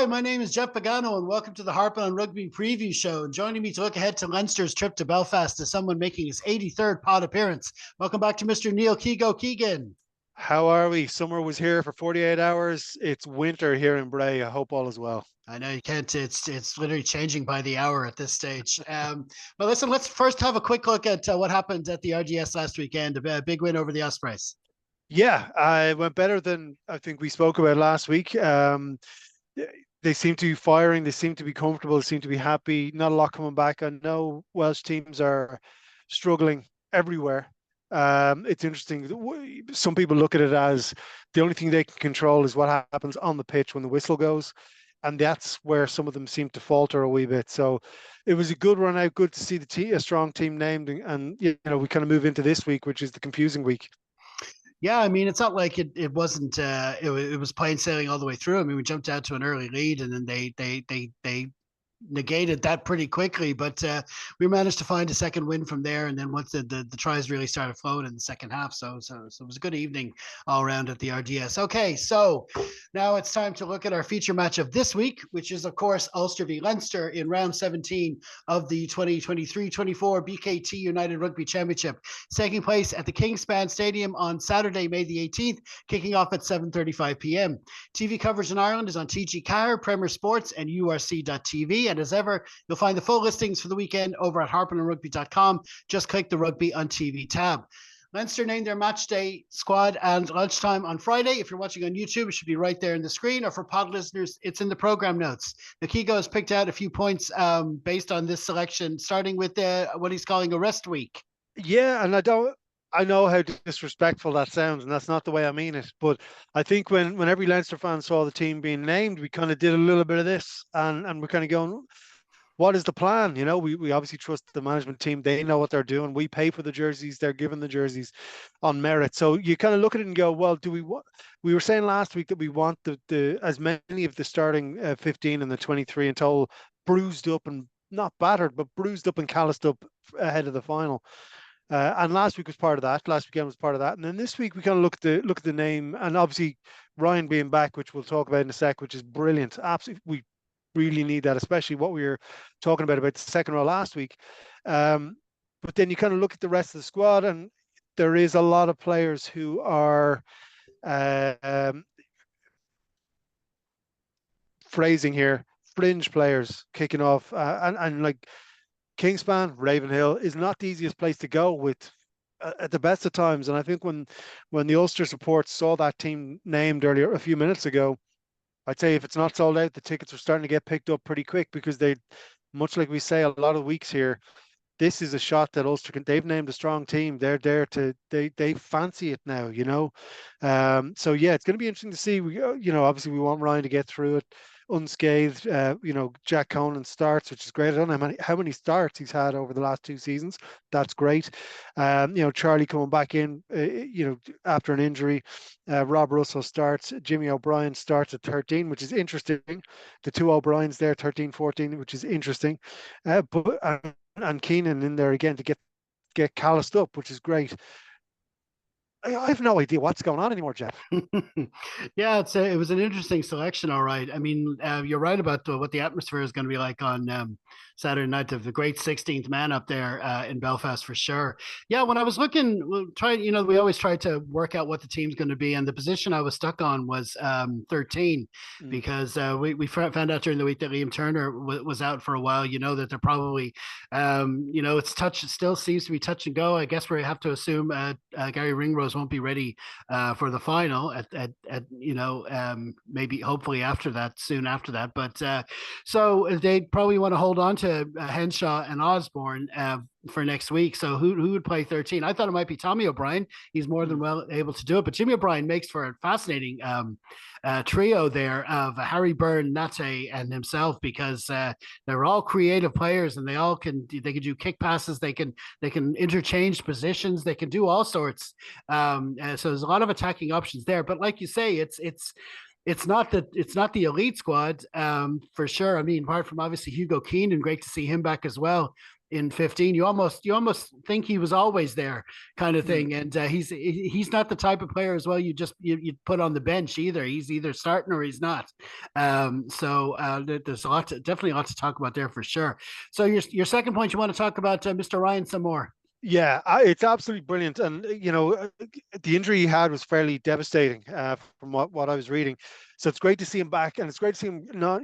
Hi, my name is Jeff Pagano, and welcome to the Harping on Rugby preview show. And joining me to look ahead to Leinster's trip to Belfast is someone making his 83rd pod appearance. Welcome back to Mr. Neil Keego Keegan. How are we? Summer was here for 48 hours. It's winter here in Bray. I hope all is well. I know you can't. It's literally changing by the hour at this stage. But listen, let's first have a quick look at what happened at the RDS last weekend. A big win over the Ospreys. Yeah, I went better than I think we spoke about last week. They seem to be firing. They seem to be comfortable. They seem to be happy. Not a lot coming back. I know Welsh teams are struggling everywhere. It's interesting. Some people look at it as the only thing they can control is what happens on the pitch when the whistle goes. And that's where some of them seem to falter a wee bit. So it was a good run out. Good to see a strong team named. And we kind of move into this week, which is the confusing week. Yeah, I mean, it's not like it wasn't it was plain sailing all the way through. I mean, we jumped out to an early lead, and then they negated that pretty quickly, but we managed to find a second win from there. And then once the tries really started flowing in the second half, so it was a good evening all around at the RDS. Okay, so now it's time to look at our feature match of this week, which is of course Ulster v Leinster in round 17 of the 2023-24 BKT United Rugby Championship. It's taking place at the Kingspan Stadium on Saturday, May the 18th, kicking off at 7:35 p.m. TV coverage in Ireland is on TG Car, Premier Sports, and URC.tv. And as ever, you'll find the full listings for the weekend over at harpinonrugby.com. Just click the Rugby on TV tab. Leinster named their match day squad and lunchtime on Friday. If you're watching on YouTube, it should be right there in the screen, or for pod listeners, it's in the program notes. Now, Keego has picked out a few points based on this selection, starting with what he's calling a rest week. Yeah, and I know how disrespectful that sounds, and that's not the way I mean it. But I think when every Leinster fan saw the team being named, we kind of did a little bit of this, and we're kind of going, what is the plan? We obviously trust the management team. They know what they're doing. We pay for the jerseys. They're given the jerseys on merit. So you kind of look at it and go, well, do we want? We were saying last week that we want the as many of the starting 15 and the 23 in total bruised up and not battered, but bruised up and calloused up ahead of the final. And last week was part of that. Last weekend was part of that. And then this week we kind of look at the name, and obviously Ryan being back, which we'll talk about in a sec, which is brilliant. Absolutely, we really need that, especially what we were talking about the second row last week. But then you kind of look at the rest of the squad, and there is a lot of players who are phrasing here, fringe players kicking off, and like Kingspan, Ravenhill is not the easiest place to go with at the best of times. And I think when the Ulster supports saw that team named earlier a few minutes ago, I'd say if it's not sold out, the tickets are starting to get picked up pretty quick, because they, much like we say a lot of weeks here, this is a shot that Ulster can. They've named a strong team. They're there to they fancy it now, So yeah, it's going to be interesting to see. Obviously we want Ryan to get through it unscathed. Jack Conan starts, which is great. I don't know how many starts he's had over the last two seasons. That's great. Charlie coming back in, after an injury. Rob Russell starts. Jimmy O'Brien starts at 13, which is interesting. The two O'Briens there, 13, 14, which is interesting. And Keenan in there again to get calloused up, which is great. I have no idea what's going on anymore, Jeff. Yeah, it was an interesting selection. All right. I mean, you're right about what the atmosphere is going to be like on Saturday night of the great 16th man up there in Belfast for sure. Yeah, when I was looking, we always try to work out what the team's going to be, and the position I was stuck on was 13 because we found out during the week that Liam Turner was out for a while. That they're probably, it still seems to be touch and go. I guess we have to assume Gary Ringrose won't be ready for the final maybe hopefully soon after that. But so they probably want to hold on to Henshaw and Osborne for next week. So who would play 13? I thought it might be Tommy O'Brien. He's more than well able to do it. But Jimmy O'Brien makes for a fascinating trio there of Harry Byrne, Nate, and himself, because they're all creative players, and they can do kick passes. They can interchange positions. They can do all sorts. So there's a lot of attacking options there. But like you say, it's not the elite squad for sure. I mean, apart from obviously Hugo Keenan, great to see him back as well in 15. You almost think he was always there, kind of Mm. thing. And he's not the type of player as well. You put on the bench either. He's either starting or he's not. There's definitely a lot to talk about there for sure. So your second point, you want to talk about Mr. Ryan some more? Yeah, it's absolutely brilliant. And, the injury he had was fairly devastating from what I was reading. So it's great to see him back. And it's great to see him not,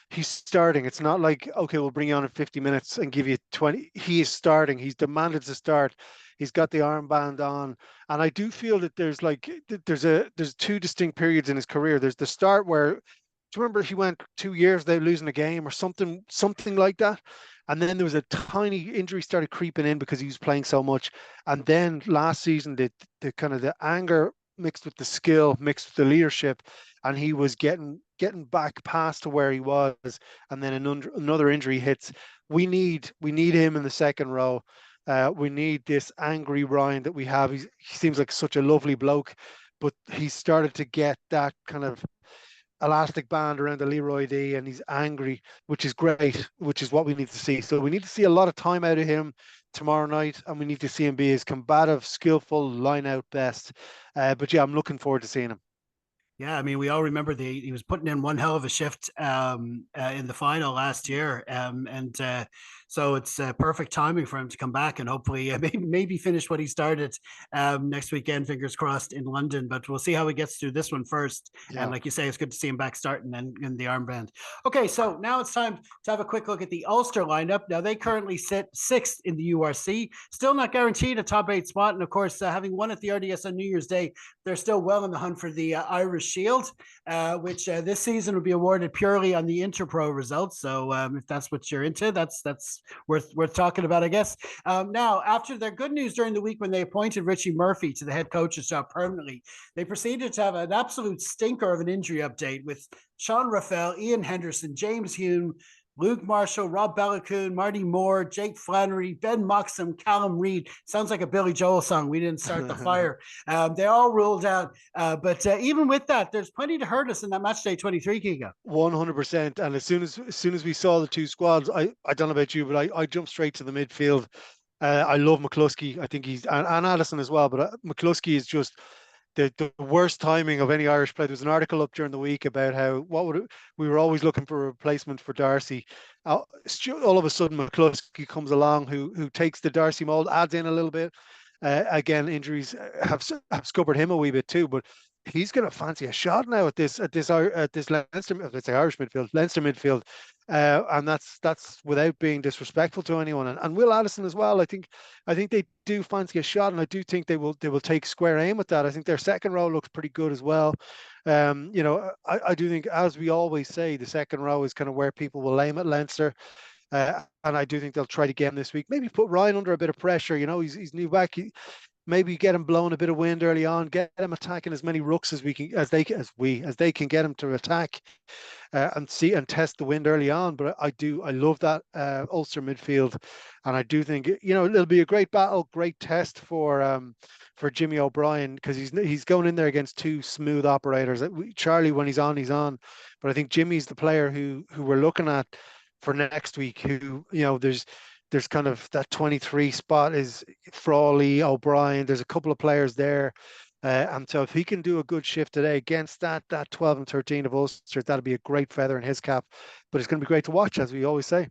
he's starting. It's not like, okay, we'll bring you on in 50 minutes and give you 20. He is starting. He's demanded to start. He's got the armband on. And I do feel that there's two distinct periods in his career. There's the start where, do you remember he went 2 years without losing a game or something like that? And then there was a tiny injury started creeping in because he was playing so much. And then last season, the kind of the anger mixed with the skill, mixed with the leadership, and he was getting back past to where he was. And then another injury hits. We need him in the second row. We need this angry Ryan that we have. He seems like such a lovely bloke, but he started to get that kind of elastic band around the Leroy D, and he's angry, which is great, which is what we need to see. So we need to see a lot of time out of him tomorrow night, and we need to see him be his combative, skillful, line out best. But yeah, I'm looking forward to seeing him. Yeah, I mean, we all remember he was putting in one hell of a shift in the final last year, and so it's perfect timing for him to come back and hopefully maybe finish what he started next weekend. Fingers crossed in London, but we'll see how he gets through this one first. And Yeah. like you say, it's good to see him back starting and in the armband. Okay, so now it's time to have a quick look at the Ulster lineup. Now they currently sit sixth in the URC, still not guaranteed a top 8 spot, and of course, having won at the RDS on New Year's Day, they're still well in the hunt for the Irish Shield, which this season will be awarded purely on the Interpro results. So if that's what you're into, that's worth talking about, I guess. Now, after their good news during the week when they appointed Richie Murphy to the head coach's job permanently, they proceeded to have an absolute stinker of an injury update with Sean Raphael, Ian Henderson, James Hume, Luke Marshall, Rob Bellacoon, Marty Moore, Jake Flannery, Ben Moxham, Callum Reid. Sounds like a Billy Joel song. We didn't start the fire. They all ruled out. But even with that, there's plenty to hurt us in that match day 23, Keego. 100%. And as soon as we saw the two squads, I don't know about you, but I jumped straight to the midfield. I love McCluskey. I think and Addison as well, but McCluskey is just the worst timing of any Irish player. There was an article up during the week about how we were always looking for a replacement for Darcy. All of a sudden, McCluskey comes along, who takes the Darcy mold, adds in a little bit. Again, injuries have scuppered him a wee bit too, but he's going to fancy a shot now at this Leinster, let's say Irish midfield, Leinster midfield, and that's without being disrespectful to anyone. And Will Addison as well. I think they do fancy a shot, and I do think they will take square aim with that. I think their second row looks pretty good as well. I do think, as we always say, the second row is kind of where people will aim at Leinster. And I do think they'll try to get him this week. Maybe put Ryan under a bit of pressure. He's new back. Maybe get him blowing a bit of wind early on. Get him attacking as many rooks as they can get him to attack, and test the wind early on. But I love that Ulster midfield, and I do think it'll be a great battle, great test for Jimmy O'Brien, because he's going in there against two smooth operators. Charlie, when he's on, but I think Jimmy's the player who we're looking at for next week. Who there's kind of that 23 spot is Frawley, O'Brien. There's a couple of players there. And so if he can do a good shift today against that 12 and 13 of Ulster, that'll be a great feather in his cap. But it's going to be great to watch, as we always say.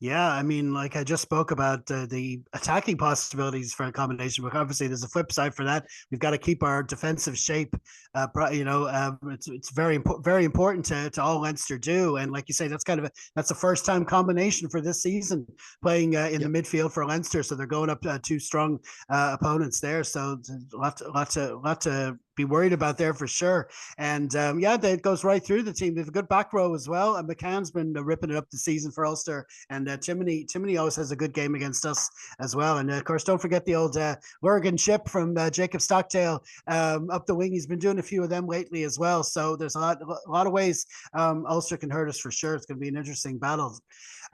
Yeah, I mean, like I just spoke about the attacking possibilities for a combination, but obviously there's a flip side for that. We've got to keep our defensive shape. It's very important to all Leinster do, and like you say, that's a first time combination for this season, playing in the Yeah. midfield for Leinster. So they're going up two strong opponents there. So lot to be worried about there for sure. And it goes right through the team. They have a good back row as well. And McCann's been ripping it up this season for Ulster. And Timony always has a good game against us as well. And of course, don't forget the old Lurgan Chip from Jacob Stockdale up the wing. He's been doing a few of them lately as well. So there's a lot of ways Ulster can hurt us for sure. It's going to be an interesting battle.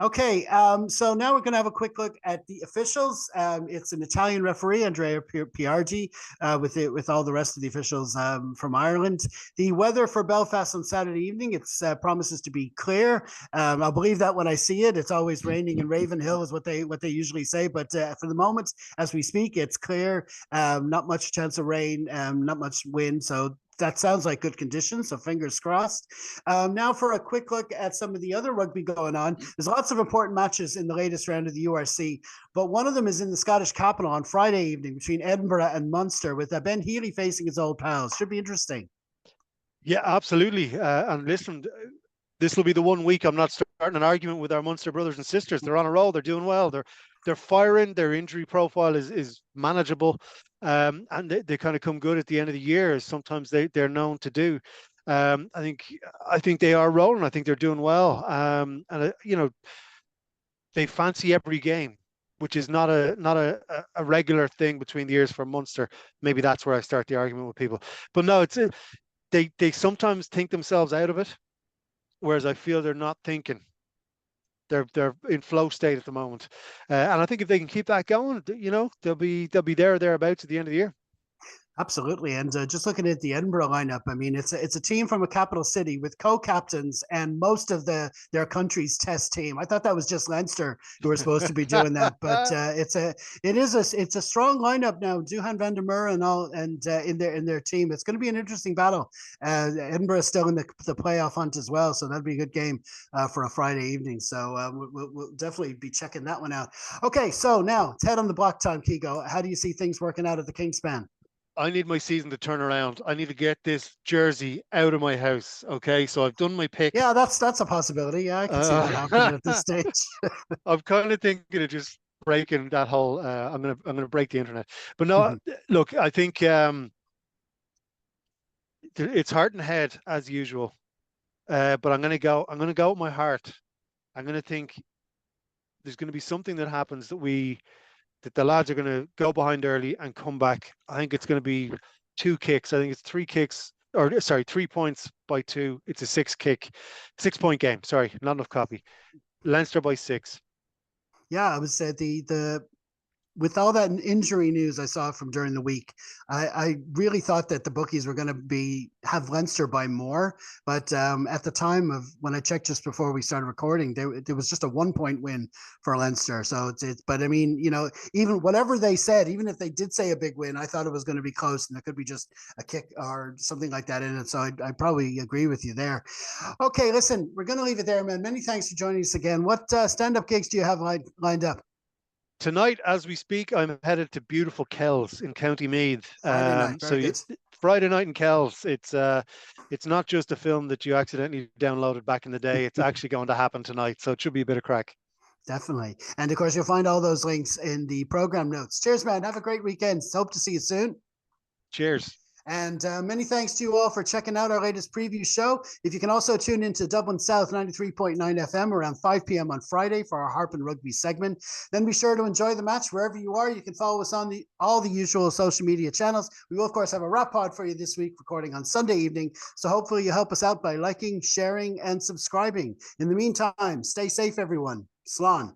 Okay, so now we're going to have a quick look at the officials. It's an Italian referee, Andrea Piargi, with all the rest of the officials from Ireland. The weather for Belfast on Saturday evening, it promises to be clear. I'll believe that when I see it. It's always raining in Ravenhill, is what they usually say. But for the moment, as we speak, it's clear. Not much chance of rain, not much wind. So that sounds like good conditions, so fingers crossed. Now for a quick look at some of the other rugby going on. There's lots of important matches in the latest round of the URC, but one of them is in the Scottish capital on Friday evening between Edinburgh and Munster, with Ben Healy facing his old pals. Should be interesting. Yeah, absolutely. And listen, this will be the 1 week I'm not starting an argument with our Munster brothers and sisters. They're on a roll. They're doing well. They're firing. Their injury profile is manageable, and they kind of come good at the end of the year, as sometimes they're known to do. I think they are rolling. I think they're doing well. And they fancy every game, which is not a regular thing between the years for Munster. Maybe that's where I start the argument with people. But no, they sometimes think themselves out of it, whereas I feel they're not thinking. They're in flow state at the moment, and I think if they can keep that going, they'll be there or thereabouts at the end of the year. Absolutely, and just looking at the Edinburgh lineup, I mean, it's a team from a capital city with co-captains and most of their country's test team. I thought that was just Leinster who were supposed to be doing that, but it's a strong lineup now. Duhan van der Merwe and all, and in their team, it's going to be an interesting battle. Edinburgh is still in the playoff hunt as well, so that'd be a good game for a Friday evening. So we'll definitely be checking that one out. Okay, so now it's head on the block time, Keego. How do you see things working out at the Kingspan? I need my season to turn around. I need to get this jersey out of my house. Okay, so I've done my Yeah, picks. that's a possibility. Yeah, I can see that happening at this stage. I'm kind of thinking of just breaking that whole. I'm gonna break the internet. But no, look, I think it's heart and head as usual. But I'm gonna go. I'm gonna go with my heart. I'm gonna think there's gonna be something that happens that the lads are going to go behind early and come back. I think it's going to be 2 kicks. I think it's 3 kicks, or sorry, 3 points by two. It's a 6 point game. Sorry, not enough copy. Leinster by 6. Yeah, I would say the with all that injury news I saw from during the week, I really thought that the bookies were going to have Leinster by more. But at the time of when I checked just before we started recording, there was just a 1 point win for Leinster. So but I mean, even whatever they said, even if they did say a big win, I thought it was going to be close and there could be just a kick or something like that in it. So I probably agree with you there. Okay, listen, we're going to leave it there, man. Many thanks for joining us again. What stand-up gigs do you have lined up? Tonight, as we speak, I'm headed to beautiful Kells in County Meath. Friday night, very good. Friday night in Kells. It's not just a film that you accidentally downloaded back in the day. It's actually going to happen tonight, so it should be a bit of crack. Definitely, and of course, you'll find all those links in the program notes. Cheers, man. Have a great weekend. Hope to see you soon. Cheers. And many thanks to you all for checking out our latest preview show. If you can also tune into Dublin South 93.9 FM around 5 p.m. on Friday for our Harp and Rugby segment, then be sure to enjoy the match wherever you are. You can follow us on all the usual social media channels. We will, of course, have a wrap pod for you this week, recording on Sunday evening. So hopefully you help us out by liking, sharing, and subscribing. In the meantime, stay safe, everyone. Slán.